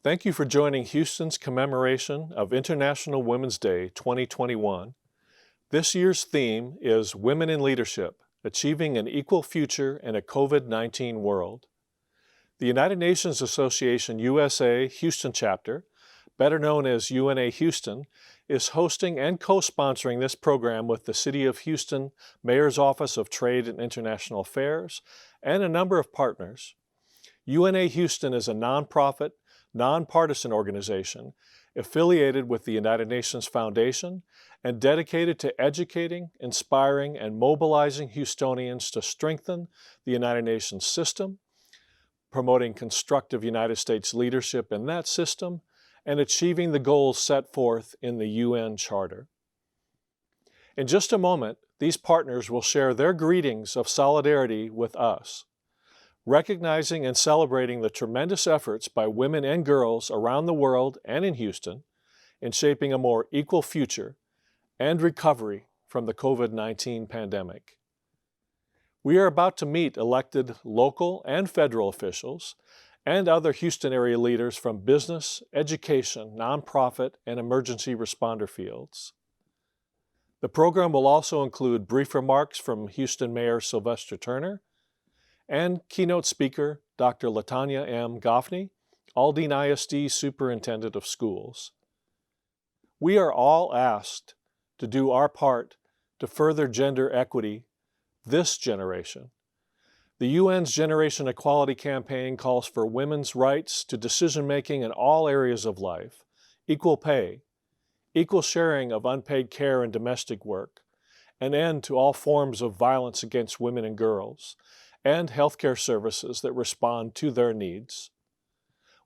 Thank you for joining Houston's commemoration of International Women's Day 2021. This year's theme is Women in Leadership, Achieving an Equal Future in a COVID-19 World. The United Nations Association USA Houston Chapter, better known as UNA Houston, is hosting and co-sponsoring this program with the City of Houston Mayor's Office of Trade and International Affairs and a number of partners. UNA Houston is a nonprofit, nonpartisan organization affiliated with the United Nations Foundation and dedicated to educating, inspiring, and mobilizing Houstonians to strengthen the United Nations system, promoting constructive United States leadership in that system, and achieving the goals set forth in the UN Charter. In just a moment, these partners will share their greetings of solidarity with us, recognizing and celebrating the tremendous efforts by women and girls around the world and in Houston in shaping a more equal future and recovery from the COVID-19 pandemic. We are about to meet elected local and federal officials and other Houston area leaders from business, education, nonprofit, and emergency responder fields. The program will also include brief remarks from Houston Mayor Sylvester Turner and keynote speaker Dr. Latanya M. Goffney, Aldine ISD Superintendent of Schools. We are all asked to do our part to further gender equity this generation. The UN's Generation Equality campaign calls for women's rights to decision-making in all areas of life, equal pay, equal sharing of unpaid care and domestic work, an end to all forms of violence against women and girls, and healthcare services that respond to their needs.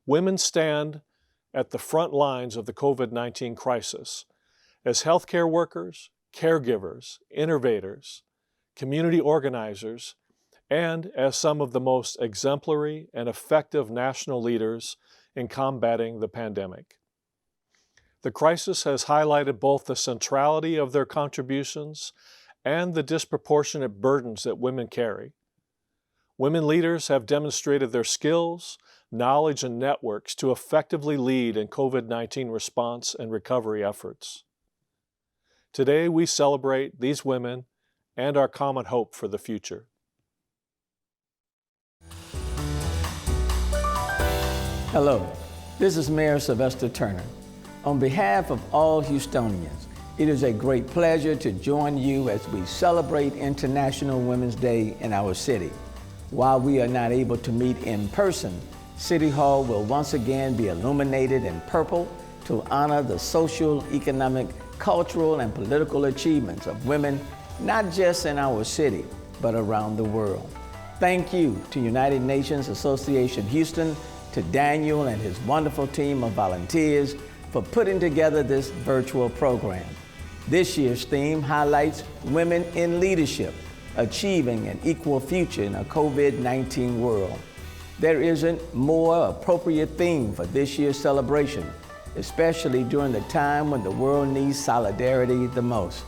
Women stand at the front lines of the COVID-19 crisis as healthcare workers, caregivers, innovators, community organizers, and as some of the most exemplary and effective national leaders in combating the pandemic. The crisis has highlighted both the centrality of their contributions and the disproportionate burdens that women carry. Women leaders have demonstrated their skills, knowledge, and networks to effectively lead in COVID-19 response and recovery efforts. Today, we celebrate these women and our common hope for the future. Hello, this is Mayor Sylvester Turner. On behalf of all Houstonians, it is a great pleasure to join you as we celebrate International Women's Day in our city. While we are not able to meet in person, City Hall will once again be illuminated in purple to honor the social, economic, cultural, and political achievements of women, not just in our city, but around the world. Thank you to United Nations Association Houston, to Daniel and his wonderful team of volunteers for putting together this virtual program. This year's theme highlights women in leadership, achieving an equal future in a COVID-19 world. There isn't more appropriate theme for this year's celebration, especially during the time when the world needs solidarity the most.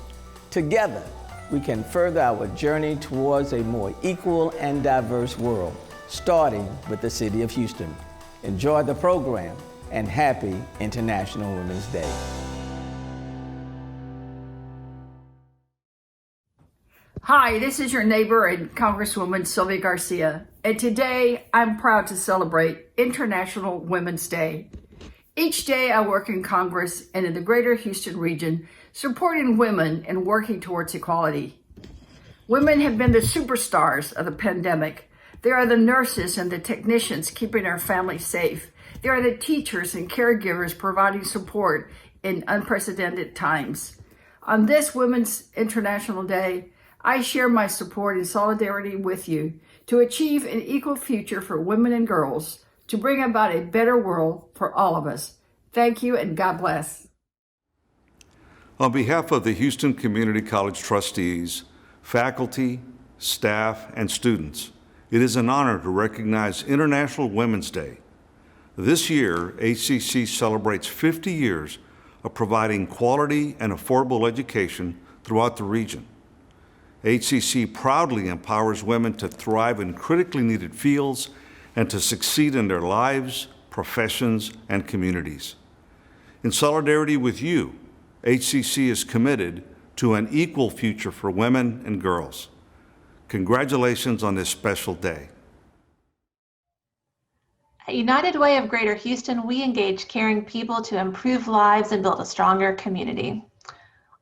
Together, we can further our journey towards a more equal and diverse world, starting with the City of Houston. Enjoy the program and happy International Women's Day. Hi, this is your neighbor and Congresswoman Sylvia Garcia, and today I'm proud to celebrate International Women's Day. Each day I work in Congress and in the greater Houston region, supporting women and working towards equality. Women have been the superstars of the pandemic. They are the nurses and the technicians keeping our families safe. They are the teachers and caregivers providing support in unprecedented times. On this Women's International Day, I share my support and solidarity with you to achieve an equal future for women and girls, to bring about a better world for all of us. Thank you and God bless. On behalf of the Houston Community College trustees, faculty, staff, and students, it is an honor to recognize International Women's Day. This year, HCC celebrates 50 years of providing quality and affordable education throughout the region. HCC proudly empowers women to thrive in critically needed fields and to succeed in their lives, professions, and communities. In solidarity with you, HCC is committed to an equal future for women and girls. Congratulations on this special day. At United Way of Greater Houston, we engage caring people to improve lives and build a stronger community.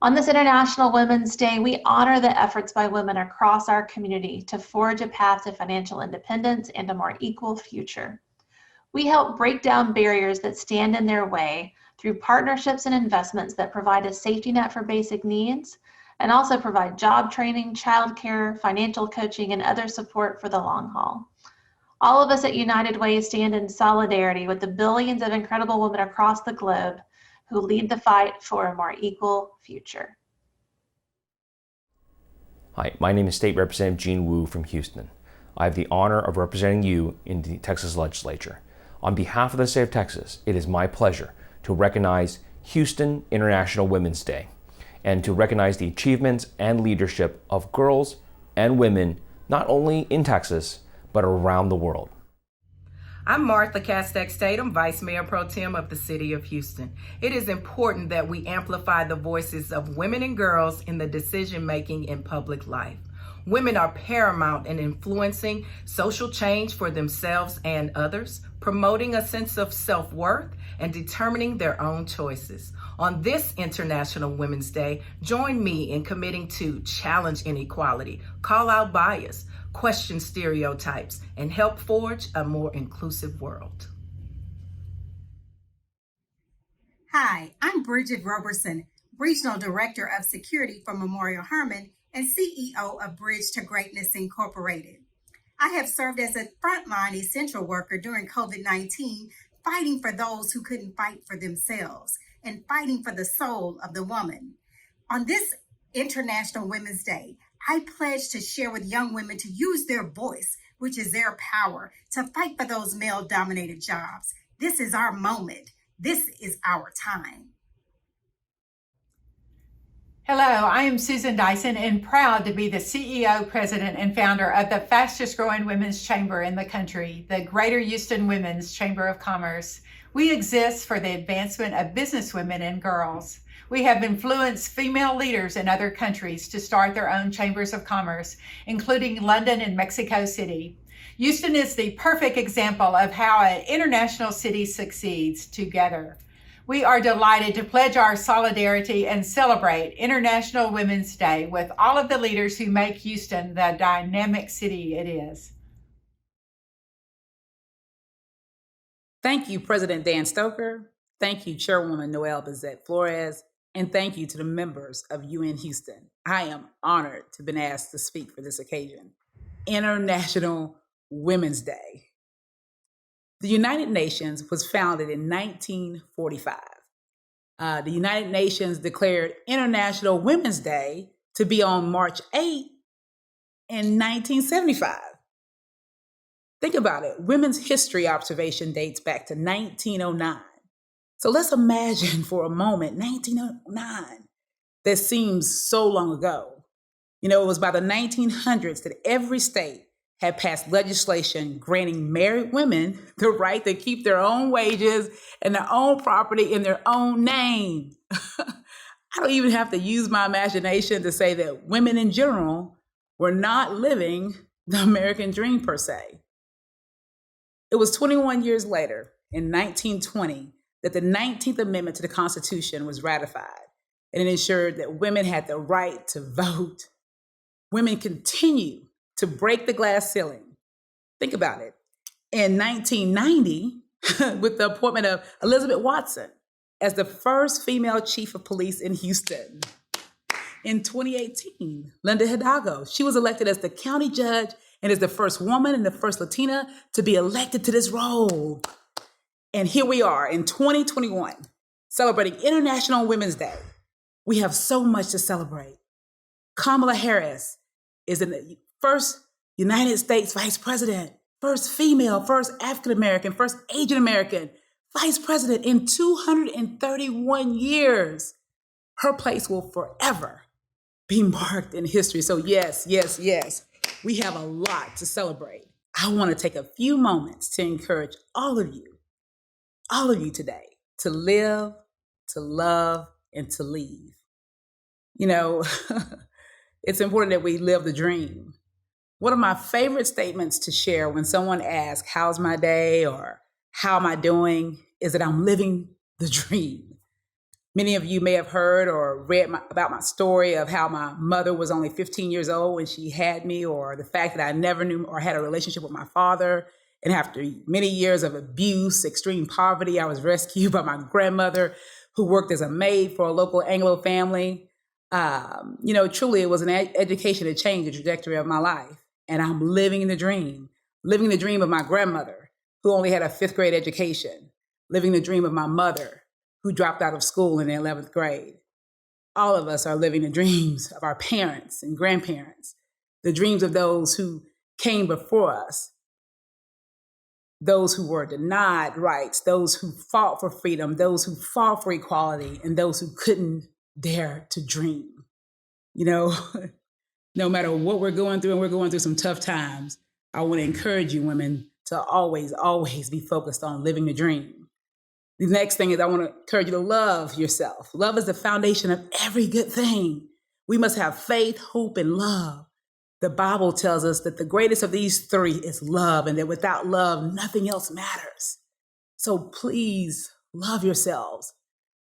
On this International Women's Day, we honor the efforts by women across our community to forge a path to financial independence and a more equal future. We help break down barriers that stand in their way through partnerships and investments that provide a safety net for basic needs and also provide job training, childcare, financial coaching, and other support for the long haul. All of us at United Way stand in solidarity with the billions of incredible women across the globe who lead the fight for a more equal future. Hi, my name is State Representative Gene Wu from Houston. I have the honor of representing you in the Texas Legislature. On behalf of the state of Texas, it is my pleasure to recognize Houston International Women's Day and to recognize the achievements and leadership of girls and women, not only in Texas, but around the world. I'm Martha Castex-Tatum, Vice Mayor Pro Tem of the City of Houston. It is important that we amplify the voices of women and girls in the decision-making in public life. Women are paramount in influencing social change for themselves and others, promoting a sense of self-worth, and determining their own choices. On this International Women's Day, join me in committing to challenge inequality, call out bias, question stereotypes, and help forge a more inclusive world. Hi, I'm Bridget Roberson, Regional Director of Security for Memorial Hermann and CEO of Bridge to Greatness Incorporated. I have served as a frontline essential worker during COVID-19, fighting for those who couldn't fight for themselves and fighting for the soul of the woman. On this International Women's Day, I pledge to share with young women to use their voice, which is their power, to fight for those male-dominated jobs. This is our moment. This is our time. Hello, I am Susan Dyson and proud to be the CEO, President, and founder of the fastest growing women's chamber in the country, the Greater Houston Women's Chamber of Commerce. We exist for the advancement of businesswomen and girls. We have influenced female leaders in other countries to start their own chambers of commerce, including London and Mexico City. Houston is the perfect example of how an international city succeeds together. We are delighted to pledge our solidarity and celebrate International Women's Day with all of the leaders who make Houston the dynamic city it is. Thank you, President Dan Stoker. Thank you, Chairwoman Noelle Bezette Flores. And thank you to the members of UN Houston. I am honored to have been asked to speak for this occasion. International Women's Day. The United Nations was founded in 1945. The United Nations declared International Women's Day to be on March 8 in 1975. Think about it. Women's history observation dates back to 1909. So let's imagine for a moment, 1909. That seems so long ago. You know, it was by the 1900s that every state had passed legislation granting married women the right to keep their own wages and their own property in their own name. I don't even have to use my imagination to say that women in general were not living the American dream per se. It was 21 years later, in 1920, that the 19th Amendment to the Constitution was ratified, and it ensured that women had the right to vote. Women continue to break the glass ceiling. Think about it. In 1990, with the appointment of Elizabeth Watson as the first female chief of police in Houston. In 2018, Linda Hidalgo, she was elected as the county judge and is the first woman and the first Latina to be elected to this role. And here we are in 2021, celebrating International Women's Day. We have so much to celebrate. Kamala Harris is the first United States Vice President, first female, first African-American, first Asian American Vice President in 231 years. Her place will forever be marked in history. So yes, we have a lot to celebrate. I want to take a few moments to encourage all of you all of you today, to live, to love, and to leave. You know, it's important that we live the dream. One of my favorite statements to share when someone asks, how's my day or how am I doing, is that I'm living the dream. Many of you may have heard or read about my story of how my mother was only 15 years old when she had me, or the fact that I never knew or had a relationship with my father. And after many years of abuse, extreme poverty, I was rescued by my grandmother, who worked as a maid for a local Anglo family. Truly it was an education that changed the trajectory of my life. And I'm living the dream of my grandmother, who only had a 5th grade education, living the dream of my mother, who dropped out of school in the 11th grade. All of us are living the dreams of our parents and grandparents, the dreams of those who came before us, those who were denied rights, those who fought for freedom, those who fought for equality, and those who couldn't dare to dream. You know, no matter what we're going through, and we're going through some tough times, I want to encourage you women to always, always be focused on living the dream. The next thing is I want to encourage you to love yourself. Love is the foundation of every good thing. We must have faith, hope, and love. The Bible tells us that the greatest of these 3 is love, and that without love, nothing else matters. So please love yourselves.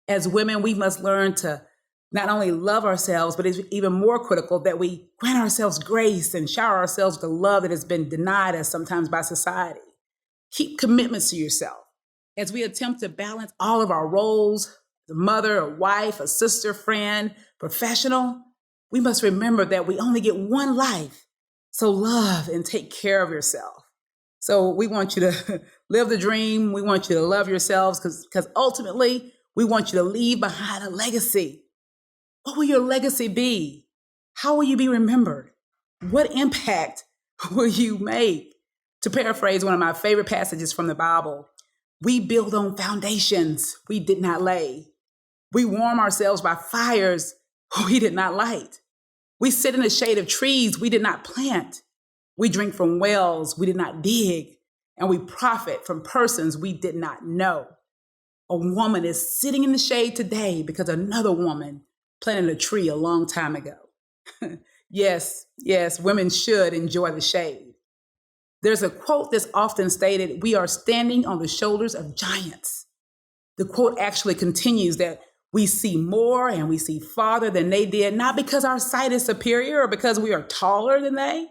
As women, we must learn to not only love ourselves, but it's even more critical that we grant ourselves grace and shower ourselves with the love that has been denied us sometimes by society. Keep commitments to yourself. As we attempt to balance all of our roles, the mother, a wife, a sister, friend, professional, we must remember that we only get one life. So love and take care of yourself. So we want you to live the dream. We want you to love yourselves because ultimately we want you to leave behind a legacy. What will your legacy be? How will you be remembered? What impact will you make? To paraphrase one of my favorite passages from the Bible, we build on foundations we did not lay. We warm ourselves by fires we did not light. We sit in the shade of trees we did not plant. We drink from wells we did not dig. And we profit from persons we did not know. A woman is sitting in the shade today because another woman planted a tree a long time ago. Yes, women should enjoy the shade. There's a quote that's often stated, we are standing on the shoulders of giants. The quote actually continues that we see more and we see farther than they did, not because our sight is superior or because we are taller than they,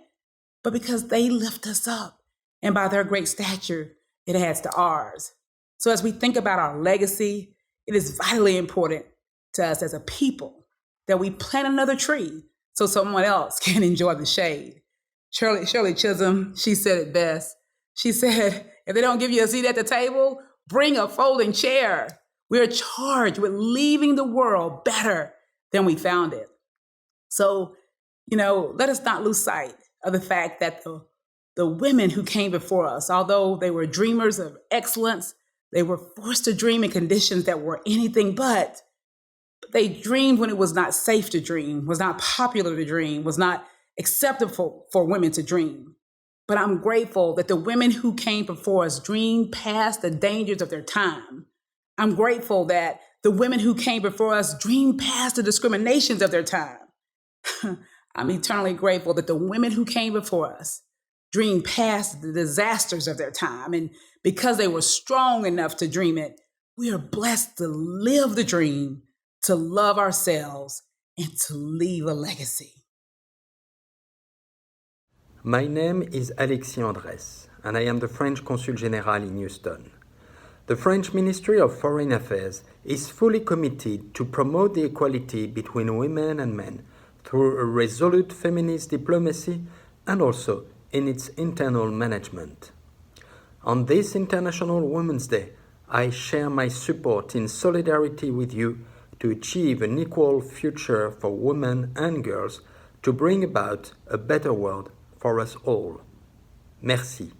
but because they lift us up. And by their great stature, it adds to ours. So as we think about our legacy, it is vitally important to us as a people that we plant another tree so someone else can enjoy the shade. Shirley Chisholm, she said it best. She said, if they don't give you a seat at the table, bring a folding chair. We're charged with leaving the world better than we found it. So, let us not lose sight of the fact that the women who came before us, although they were dreamers of excellence, they were forced to dream in conditions that were anything but. They dreamed when it was not safe to dream, was not popular to dream, was not acceptable for women to dream. But I'm grateful that the women who came before us dreamed past the dangers of their time. I'm grateful that the women who came before us dreamed past the discriminations of their time. I'm eternally grateful that the women who came before us dreamed past the disasters of their time. And because they were strong enough to dream it, we are blessed to live the dream, to love ourselves, and to leave a legacy. My name is Alexi Andres, and I am the French Consul General in Houston. The French Ministry of Foreign Affairs is fully committed to promote the equality between women and men through a resolute feminist diplomacy and also in its internal management. On this International Women's Day, I share my support in solidarity with you to achieve an equal future for women and girls, to bring about a better world for us all. Merci.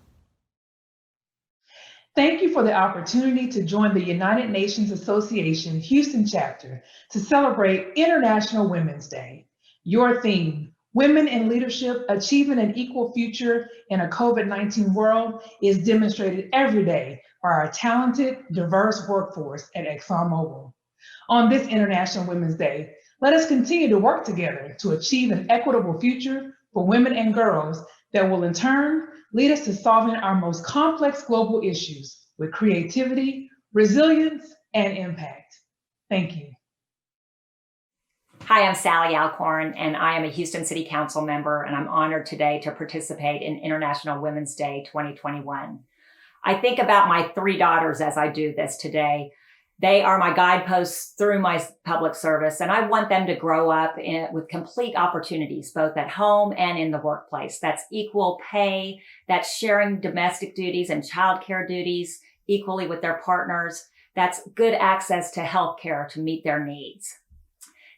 Thank you for the opportunity to join the United Nations Association Houston chapter to celebrate International Women's Day. Your theme, Women in Leadership, Achieving an Equal Future in a COVID-19 World, is demonstrated every day by our talented, diverse workforce at ExxonMobil. On this International Women's Day, let us continue to work together to achieve an equitable future for women and girls that will in turn lead us to solving our most complex global issues with creativity, resilience, and impact. Thank you. Hi, I'm Sally Alcorn, and I am a Houston City Council member, and I'm honored today to participate in International Women's Day 2021. I think about my 3 daughters as I do this today. They are my guideposts through my public service, and I want them to grow up with complete opportunities, both at home and in the workplace. That's equal pay, that's sharing domestic duties and childcare duties equally with their partners. That's good access to health care to meet their needs.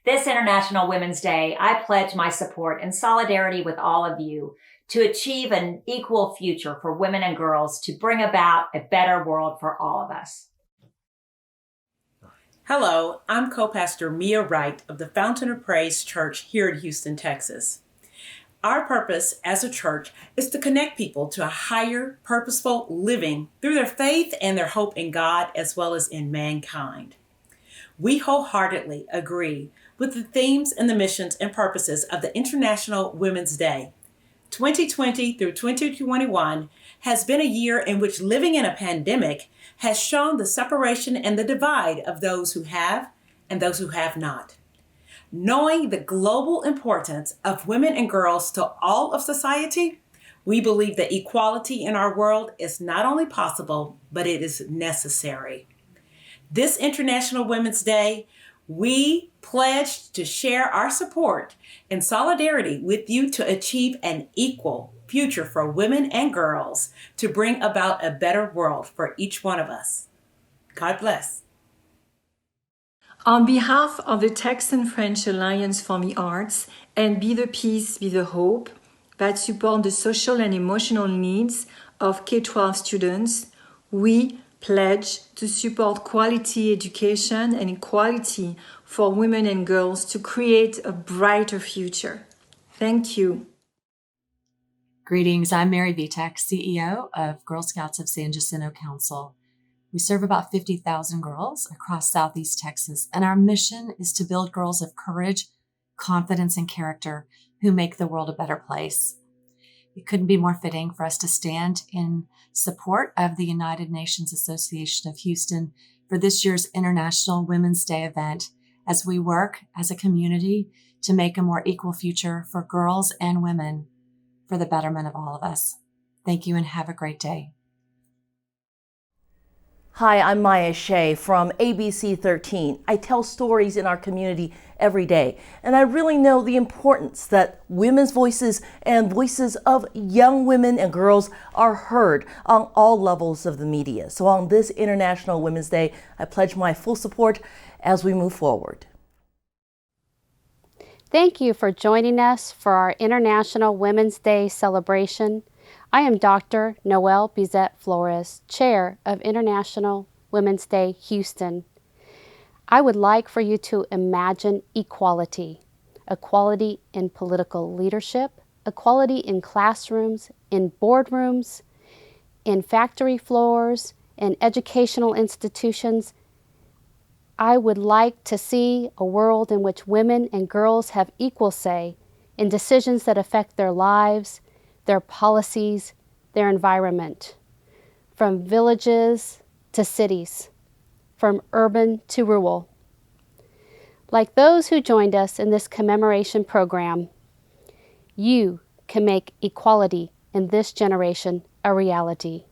This International Women's Day, I pledge my support and solidarity with all of you to achieve an equal future for women and girls to bring about a better world for all of us. Hello, I'm co-pastor Mia Wright of the Fountain of Praise Church here in Houston, Texas. Our purpose as a church is to connect people to a higher, purposeful living through their faith and their hope in God as well as in mankind. We wholeheartedly agree with the themes and the missions and purposes of the International Women's Day. 2020 through 2021 has been a year in which living in a pandemic has shown the separation and the divide of those who have and those who have not. Knowing the global importance of women and girls to all of society, we believe that equality in our world is not only possible, but it is necessary. This International Women's Day, we pledge to share our support and solidarity with you to achieve an equal future for women and girls to bring about a better world for each one of us. God bless. On behalf of the Texan-French Alliance for the Arts and Be the Peace, Be the Hope that support the social and emotional needs of K-12 students, we pledge to support quality education and equality for women and girls to create a brighter future. Thank you. Greetings, I'm Mary Vitek, CEO of Girl Scouts of San Jacinto Council. We serve about 50,000 girls across Southeast Texas, and our mission is to build girls of courage, confidence, and character who make the world a better place. It couldn't be more fitting for us to stand in support of the United Nations Association of Houston for this year's International Women's Day event as we work as a community to make a more equal future for girls and women for the betterment of all of us. Thank you and have a great day. Hi, I'm Maya Shea from ABC 13. I tell stories in our community every day, and I really know the importance that women's voices and voices of young women and girls are heard on all levels of the media. So on this International Women's Day, I pledge my full support as we move forward. Thank you for joining us for our International Women's Day celebration. I am Dr. Noelle Bizet Flores, Chair of International Women's Day Houston. I would like for you to imagine equality. Equality in political leadership, equality in classrooms, in boardrooms, in factory floors, in educational institutions. I would like to see a world in which women and girls have equal say in decisions that affect their lives, their policies, their environment, from villages to cities, from urban to rural. Like those who joined us in this commemoration program, you can make equality in this generation a reality.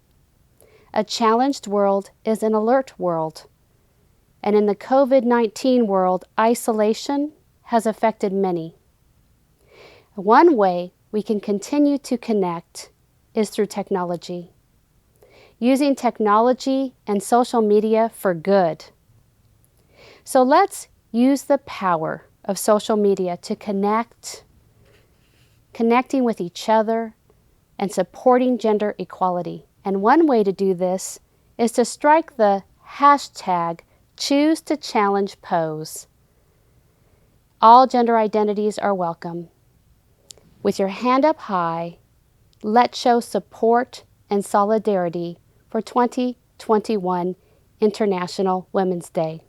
A challenged world is an alert world. And in the COVID-19 world, isolation has affected many. One way we can continue to connect is through technology. Using technology and social media for good. So let's use the power of social media to connecting with each other and supporting gender equality. And one way to do this is to strike the hashtag Choose to Challenge pose. All gender identities are welcome. With your hand up high, let's show support and solidarity for 20 2021 International Women's Day.